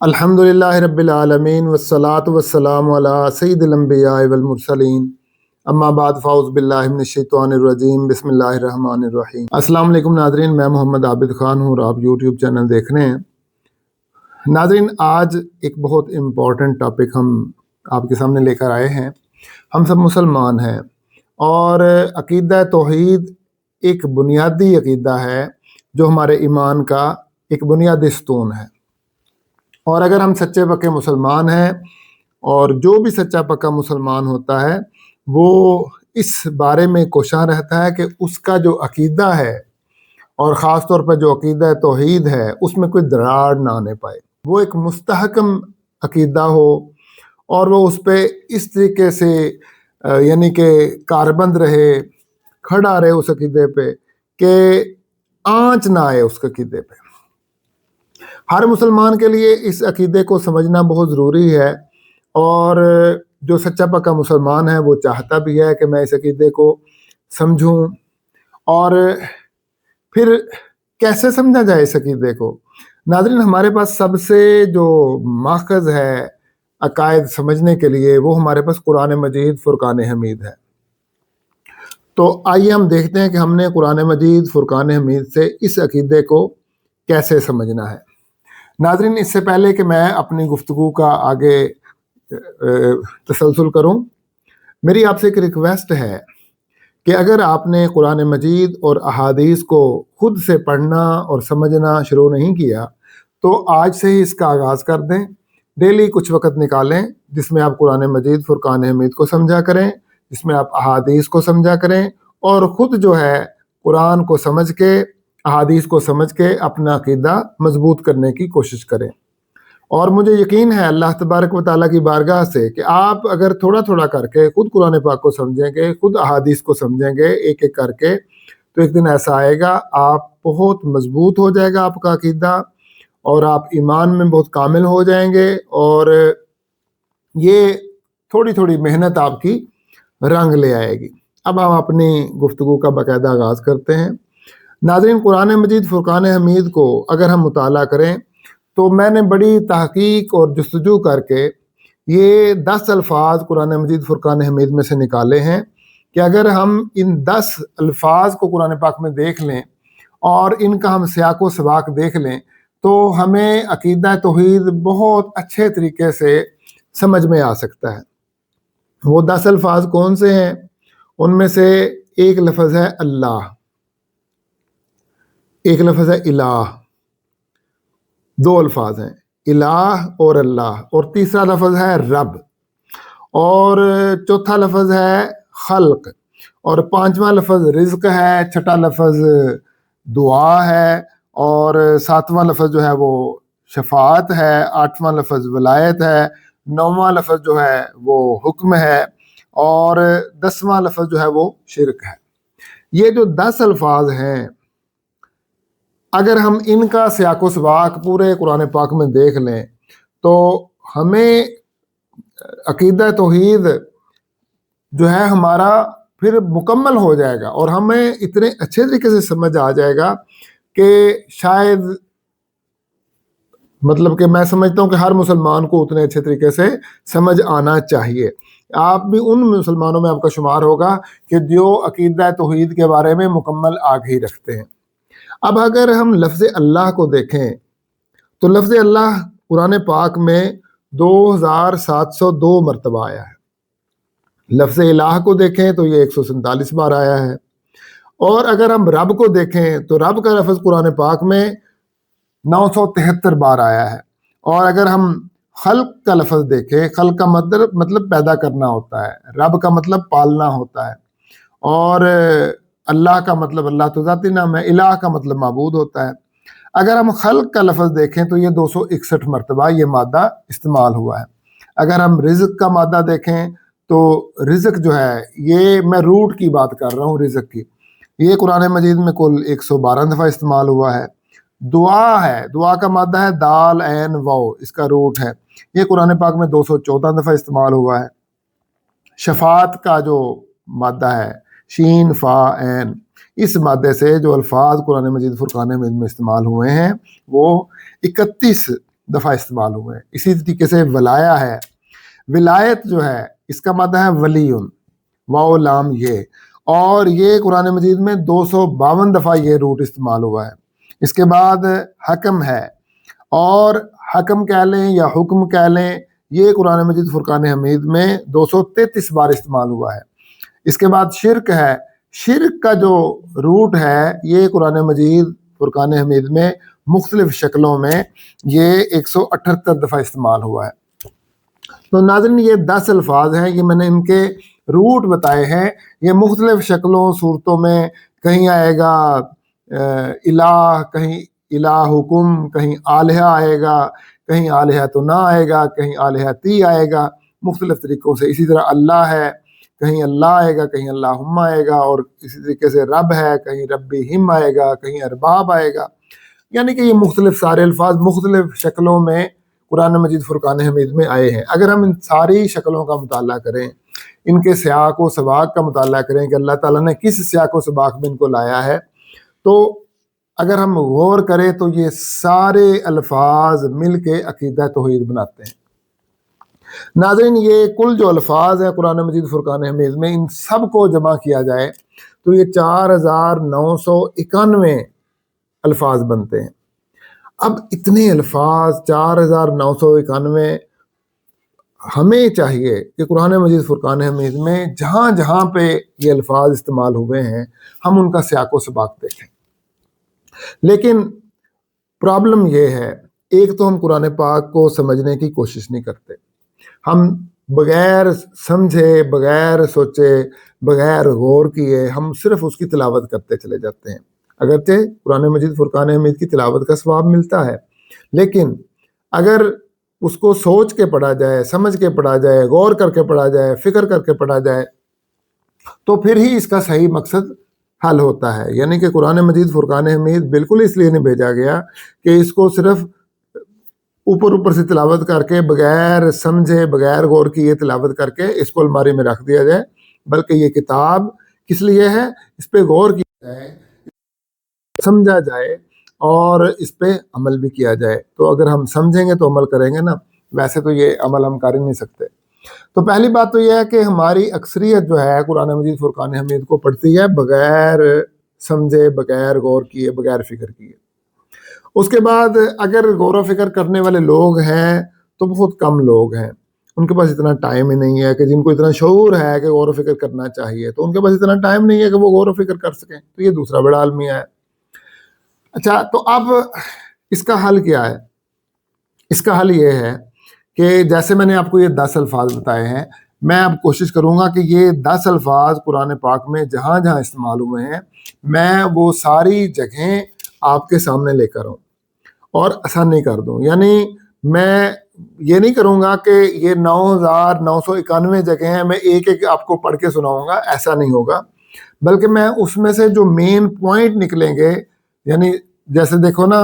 الحمدللہ رب العالمین والصلاة والسلام علی سید الانبیاء والمرسلین اما بعد فاعوذ باللہ من الشیطان الرجیم بسم اللہ الرحمن الرحیم۔ السلام علیکم ناظرین، میں محمد عابد خان ہوں اور آپ یوٹیوب چینل دیکھ رہے ہیں۔ ناظرین، آج ایک بہت امپورٹنٹ ٹاپک ہم آپ کے سامنے لے کر آئے ہیں۔ ہم سب مسلمان ہیں اور عقیدہ توحید ایک بنیادی عقیدہ ہے جو ہمارے ایمان کا ایک بنیادی ستون ہے، اور اگر ہم سچے پکے مسلمان ہیں، اور جو بھی سچا پکا مسلمان ہوتا ہے وہ اس بارے میں کوشاں رہتا ہے کہ اس کا جو عقیدہ ہے، اور خاص طور پر جو عقیدہ توحید ہے، اس میں کوئی دراڑ نہ آنے پائے، وہ ایک مستحکم عقیدہ ہو، اور وہ اس پہ اس طریقے سے یعنی کہ کاربند رہے، کھڑا رہے اس عقیدے پہ کہ آنچ نہ آئے اس عقیدے پہ۔ ہر مسلمان کے لیے اس عقیدے کو سمجھنا بہت ضروری ہے، اور جو سچا پکا مسلمان ہے وہ چاہتا بھی ہے کہ میں اس عقیدے کو سمجھوں۔ اور پھر کیسے سمجھا جائے اس عقیدے کو؟ ناظرین، ہمارے پاس سب سے جو ماخذ ہے عقائد سمجھنے کے لیے وہ ہمارے پاس قرآن مجید فرقان حمید ہے۔ تو آئیے ہم دیکھتے ہیں کہ ہم نے قرآن مجید فرقان حمید سے اس عقیدے کو کیسے سمجھنا ہے۔ ناظرین، اس سے پہلے کہ میں اپنی گفتگو کا آگے تسلسل کروں، میری آپ سے ایک ریکویسٹ ہے کہ اگر آپ نے قرآن مجید اور احادیث کو خود سے پڑھنا اور سمجھنا شروع نہیں کیا تو آج سے ہی اس کا آغاز کر دیں۔ ڈیلی کچھ وقت نکالیں جس میں آپ قرآن مجید فرقان حمید کو سمجھا کریں، جس میں آپ احادیث کو سمجھا کریں، اور خود جو ہے قرآن کو سمجھ کے، احادیث کو سمجھ کے اپنا عقیدہ مضبوط کرنے کی کوشش کریں۔ اور مجھے یقین ہے اللہ تبارک و تعالیٰ کی بارگاہ سے کہ آپ اگر تھوڑا تھوڑا کر کے خود قرآن پاک کو سمجھیں گے، خود احادیث کو سمجھیں گے ایک ایک کر کے، تو ایک دن ایسا آئے گا آپ بہت مضبوط ہو جائے گا آپ کا عقیدہ، اور آپ ایمان میں بہت کامل ہو جائیں گے، اور یہ تھوڑی تھوڑی محنت آپ کی رنگ لے آئے گی۔ اب ہم اپنی گفتگو کا باقاعدہ آغاز کرتے ہیں۔ ناظرین، قرآن مجید فرقان حمید کو اگر ہم مطالعہ کریں تو میں نے بڑی تحقیق اور جستجو کر کے یہ 10 الفاظ قرآن مجید فرقان حمید میں سے نکالے ہیں کہ اگر ہم ان 10 الفاظ کو قرآن پاک میں دیکھ لیں اور ان کا ہم سیاق و سباق دیکھ لیں تو ہمیں عقیدہ توحید بہت اچھے طریقے سے سمجھ میں آ سکتا ہے۔ وہ 10 الفاظ کون سے ہیں؟ ان میں سے ایک لفظ ہے اللہ، ایک لفظ ہے الہ، 2 الفاظ ہیں الہ اور اللہ، اور تیسرا لفظ ہے رب، اور چوتھا لفظ ہے خلق، اور 5واں لفظ رزق ہے، 6واں لفظ دعا ہے، اور 7واں لفظ جو ہے وہ شفاعت ہے، 8واں لفظ ولایت ہے، 9واں لفظ جو ہے وہ حکم ہے، اور 10واں لفظ جو ہے وہ شرک ہے۔ یہ جو 10 الفاظ ہیں، اگر ہم ان کا سیاق و سباق پورے قرآن پاک میں دیکھ لیں تو ہمیں عقیدہ توحید جو ہے ہمارا پھر مکمل ہو جائے گا، اور ہمیں اتنے اچھے طریقے سے سمجھ آ جائے گا کہ شاید مطلب کہ میں سمجھتا ہوں کہ ہر مسلمان کو اتنے اچھے طریقے سے سمجھ آنا چاہیے۔ آپ بھی ان مسلمانوں میں آپ کا شمار ہوگا کہ جو عقیدہ توحید کے بارے میں مکمل آگاہی رکھتے ہیں۔ اب اگر ہم لفظ اللہ کو دیکھیں تو لفظ اللہ قرآن پاک میں 2702 مرتبہ آیا ہے۔ لفظ الہ کو دیکھیں تو یہ 147 بار آیا ہے، اور اگر ہم رب کو دیکھیں تو رب کا لفظ قرآن پاک میں 973 بار آیا ہے، اور اگر ہم خلق کا لفظ دیکھیں، خلق کا مطلب پیدا کرنا ہوتا ہے، رب کا مطلب پالنا ہوتا ہے، اور اللہ کا مطلب اللہ تو ذاتی نام ہے، الہ کا مطلب معبود ہوتا ہے۔ اگر ہم خلق کا لفظ دیکھیں تو یہ 261 مرتبہ یہ مادہ استعمال ہوا ہے۔ اگر ہم رزق کا مادہ دیکھیں تو رزق جو ہے، یہ میں روٹ کی بات کر رہا ہوں، رزق کی، یہ قرآن مجید میں کل 112 دفعہ استعمال ہوا ہے۔ دعا ہے، دعا کا مادہ ہے دال عین واو، اس کا روٹ ہے، یہ قرآن پاک میں 214 دفعہ استعمال ہوا ہے۔ شفاعت کا جو مادہ ہے شین فا عین، اس مادے سے جو الفاظ قرآن مجید فرقان حمید میں استعمال ہوئے ہیں وہ 31 دفعہ استعمال ہوئے ہیں۔ اسی طریقے سے ولایا ہے، ولایت جو ہے اس کا معنی ہے ولیٌ، واو لام یہ، اور یہ قرآن مجید میں 252 دفعہ یہ روٹ استعمال ہوا ہے۔ اس کے بعد حکم ہے، اور حکم کہہ لیں یا حکم کہہ لیں، یہ قرآن مجید فرقان حمید میں 233 بار استعمال ہوا ہے۔ اس کے بعد شرک ہے، شرک کا جو روٹ ہے یہ قرآن مجید فرقان حمید میں مختلف شکلوں میں یہ 178 دفعہ استعمال ہوا ہے۔ تو ناظرین یہ 10 الفاظ ہیں، یہ میں نے ان کے روٹ بتائے ہیں۔ یہ مختلف شکلوں صورتوں میں کہیں آئے گا الہ، کہیں الہکم، کہیں آلہہ آئے گا، کہیں آلہہ تو نہ آئے گا، کہیں آلہہ تی آئے گا، مختلف طریقوں سے۔ اسی طرح اللہ ہے، کہیں اللہ آئے گا، کہیں اللہم آئے گا، اور اسی طریقے سے رب ہے، کہیں ربہم آئے گا، کہیں ارباب آئے گا۔ یعنی کہ یہ مختلف سارے الفاظ مختلف شکلوں میں قرآن مجید فرقان حمید میں آئے ہیں۔ اگر ہم ان ساری شکلوں کا مطالعہ کریں، ان کے سیاق و سباق کا مطالعہ کریں کہ اللہ تعالیٰ نے کس سیاق و سباق میں ان کو لایا ہے، تو اگر ہم غور کریں تو یہ سارے الفاظ مل کے عقیدہ توحید بناتے ہیں۔ ناظرین یہ کل جو الفاظ ہیں قرآن مجید فرقان حمید میں، ان سب کو جمع کیا جائے تو یہ 4991 الفاظ بنتے ہیں۔ اب اتنے الفاظ 4991، ہمیں چاہیے کہ قرآن مجید فرقان حمید میں جہاں جہاں پہ یہ الفاظ استعمال ہوئے ہیں ہم ان کا سیاق و سباق دیکھیں۔ لیکن پرابلم یہ ہے، ایک تو ہم قرآن پاک کو سمجھنے کی کوشش نہیں کرتے، ہم بغیر سمجھے، بغیر سوچے، بغیر غور کیے ہم صرف اس کی تلاوت کرتے چلے جاتے ہیں۔ اگرچہ قرآن مجید فرقان حمید کی تلاوت کا ثواب ملتا ہے، لیکن اگر اس کو سوچ کے پڑھا جائے، سمجھ کے پڑھا جائے، غور کر کے پڑھا جائے، فکر کر کے پڑھا جائے، تو پھر ہی اس کا صحیح مقصد حل ہوتا ہے۔ یعنی کہ قرآن مجید فرقان حمید بالکل اس لیے نہیں بھیجا گیا کہ اس کو صرف اوپر سے تلاوت کر کے، بغیر سمجھے، بغیر غور کیے تلاوت کر کے اس کو الماری میں رکھ دیا جائے، بلکہ یہ کتاب کس لیے ہے؟ اس پہ غور کیا جائے، سمجھا جائے، اور اس پہ عمل بھی کیا جائے۔ تو اگر ہم سمجھیں گے تو عمل کریں گے نا، ویسے تو یہ عمل ہم کر ہی نہیں سکتے۔ تو پہلی بات تو یہ ہے کہ ہماری اکثریت جو ہے قرآن مجید فرقان حمید کو پڑھتی ہے بغیر سمجھے، بغیر غور کیے، بغیر فکر کیے۔ اس کے بعد اگر غور و فکر کرنے والے لوگ ہیں تو بہت کم لوگ ہیں، ان کے پاس اتنا ٹائم ہی نہیں ہے کہ جن کو اتنا شعور ہے کہ غور و فکر کرنا چاہیے، تو ان کے پاس اتنا ٹائم نہیں ہے کہ وہ غور و فکر کر سکیں، تو یہ دوسرا بڑا المیہ ہے۔ اچھا، تو اب اس کا حل کیا ہے؟ اس کا حل یہ ہے کہ جیسے میں نے آپ کو یہ 10 الفاظ بتائے ہیں، میں اب کوشش کروں گا کہ یہ 10 الفاظ قرآن پاک میں جہاں جہاں استعمال ہوئے ہیں میں وہ ساری جگہیں آپ کے سامنے لے کر آؤں اور آسانی کر دوں۔ یعنی میں یہ نہیں کروں گا کہ یہ 9991 جگہیں ہیں میں ایک ایک آپ کو پڑھ کے سناؤں گا، ایسا نہیں ہوگا، بلکہ میں اس میں سے جو مین پوائنٹ نکلیں گے، یعنی جیسے دیکھو نا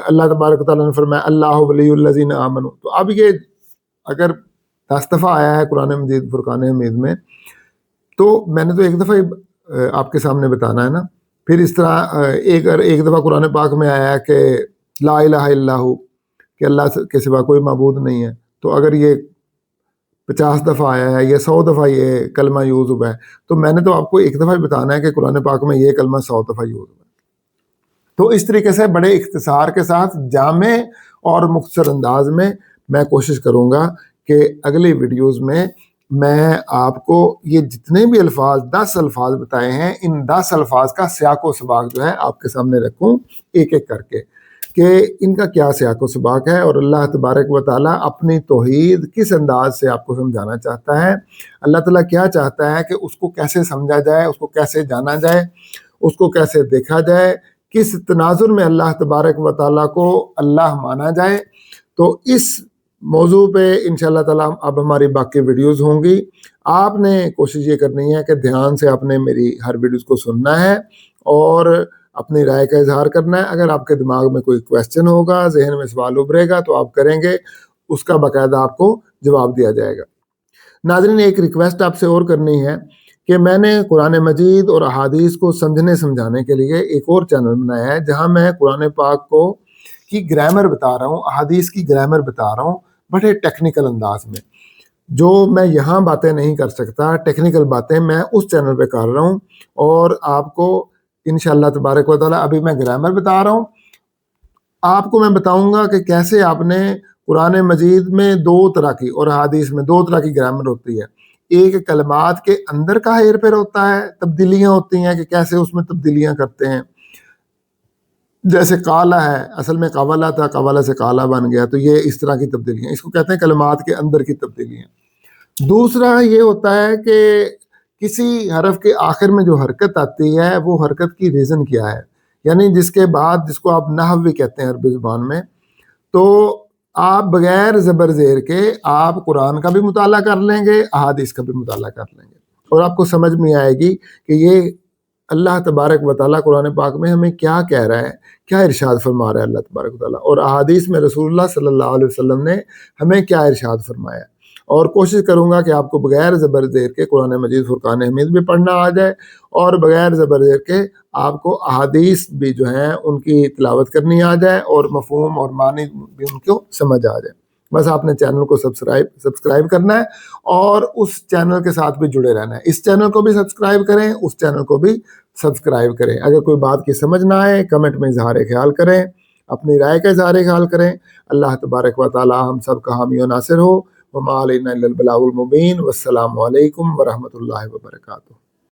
اللہ تبارک و تعالیٰ نے فرمایا اللہ ولی الذین آمنوا، تو اب یہ اگر 10 دفعہ آیا ہے قرآن مجید فرقان حمید میں، تو میں نے تو ایک دفعہ ہی آپ کے سامنے بتانا ہے نا۔ پھر اس طرح ایک دفعہ قرآن پاک میں آیا ہے کہ لا الہ الا ہو، کہ اللہ کے سوا کوئی معبود نہیں ہے، تو اگر یہ 50 دفعہ آیا ہے یا 100 دفعہ یہ کلمہ یوز ہوا ہے، تو میں نے تو آپ کو ایک دفعہ ہی بتانا ہے کہ قرآن پاک میں یہ کلمہ 100 دفعہ یوز ہوا ہے۔ تو اس طریقے سے بڑے اختصار کے ساتھ جامع اور مختصر انداز میں کوشش کروں گا کہ اگلی ویڈیوز میں آپ کو یہ جتنے بھی الفاظ 10 الفاظ بتائے ہیں، ان 10 الفاظ کا سیاق و سباق جو ہے آپ کے سامنے رکھوں ایک ایک کر کے، کہ ان کا کیا سیاق و سباق ہے اور اللہ تبارک و تعالیٰ اپنی توحید کس انداز سے آپ کو سمجھانا چاہتا ہے، اللہ تعالیٰ کیا چاہتا ہے کہ اس کو کیسے سمجھا جائے، اس کو کیسے جانا جائے، اس کو کیسے دیکھا جائے، کس تناظر میں اللہ تبارک و تعالیٰ کو اللہ مانا جائے۔ تو اس موضوع پہ انشاءاللہ تعالیٰ اب ہماری باقی ویڈیوز ہوں گی۔ آپ نے کوشش یہ کرنی ہے کہ دھیان سے آپ نے میری ہر ویڈیوز کو سننا ہے اور اپنی رائے کا اظہار کرنا ہے۔ اگر آپ کے دماغ میں کوئی کویسچن ہوگا، ذہن میں سوال ابھرے گا تو آپ کریں گے، اس کا باقاعدہ آپ کو جواب دیا جائے گا۔ ناظرین ایک ریکویسٹ آپ سے اور کرنی ہے کہ میں نے قرآن مجید اور احادیث کو سمجھنے سمجھانے کے لیے ایک اور چینل بنایا ہے جہاں میں قرآن پاک کو کی گرامر بتا رہا ہوں، احادیث کی گرامر بتا رہا ہوں بڑے ٹیکنیکل انداز میں، جو میں یہاں باتیں نہیں کر سکتا، ٹیکنیکل باتیں میں اس چینل پہ کر رہا ہوں، اور آپ کو انشاءاللہ تبارک و تعالیٰ ابھی میں گرامر بتا رہا ہوں، آپ کو میں بتاؤں گا کہ کیسے آپ نے قرآن مجید میں 2 طرح کی اور احادیث میں 2 طرح کی گرامر ہوتی ہے، ایک کلمات کے اندر کا ہیر پھیر ہوتا ہے، تبدیلیاں ہوتی ہیں کہ کیسے اس میں تبدیلیاں کرتے ہیں، جیسے کالا ہے اصل میں قوالا تھا، قوالا سے کالا بن گیا، تو یہ اس طرح کی تبدیلیاں، اس کو کہتے ہیں کلمات کے اندر کی تبدیلیاں۔ دوسرا یہ ہوتا ہے کہ کسی حرف کے آخر میں جو حرکت آتی ہے وہ حرکت کی ریزن کیا ہے، یعنی جس کے بعد، جس کو آپ نحو بھی کہتے ہیں عربی زبان میں، تو آپ بغیر زبر زیر کے آپ قرآن کا بھی مطالعہ کر لیں گے، احادیث کا بھی مطالعہ کر لیں گے، اور آپ کو سمجھ میں آئے گی کہ یہ اللہ تبارک و تعالیٰ قرآن پاک میں ہمیں کیا کہہ رہا ہے، کیا ارشاد فرما رہا ہے اللہ تبارک و تعالیٰ، اور احادیث میں رسول اللہ صلی اللہ علیہ وسلم نے ہمیں کیا ارشاد فرمایا ہے۔ اور کوشش کروں گا کہ آپ کو بغیر زبر زیر کے قرآن مجید فرقان حمید بھی پڑھنا آ جائے، اور بغیر زبر زیر کے آپ کو احادیث بھی جو ہیں ان کی تلاوت کرنی آ جائے، اور مفہوم اور معنی بھی ان کو سمجھ آ جائے۔ بس آپ نے چینل کو سبسکرائب کرنا ہے، اور اس چینل کے ساتھ بھی جڑے رہنا ہے، اس چینل کو بھی سبسکرائب کریں، اس چینل کو بھی سبسکرائب کریں۔ اگر کوئی بات کی سمجھ نہ آئے کمنٹ میں اظہار خیال کریں، اپنی رائے کا اظہار خیال کریں۔ اللہ تبارک و تعالی ہم سب کا حامی و ناصر ہو۔ وما علینا الا البلاغ المبین۔ والسلام علیکم ورحمۃ اللہ وبرکاتہ۔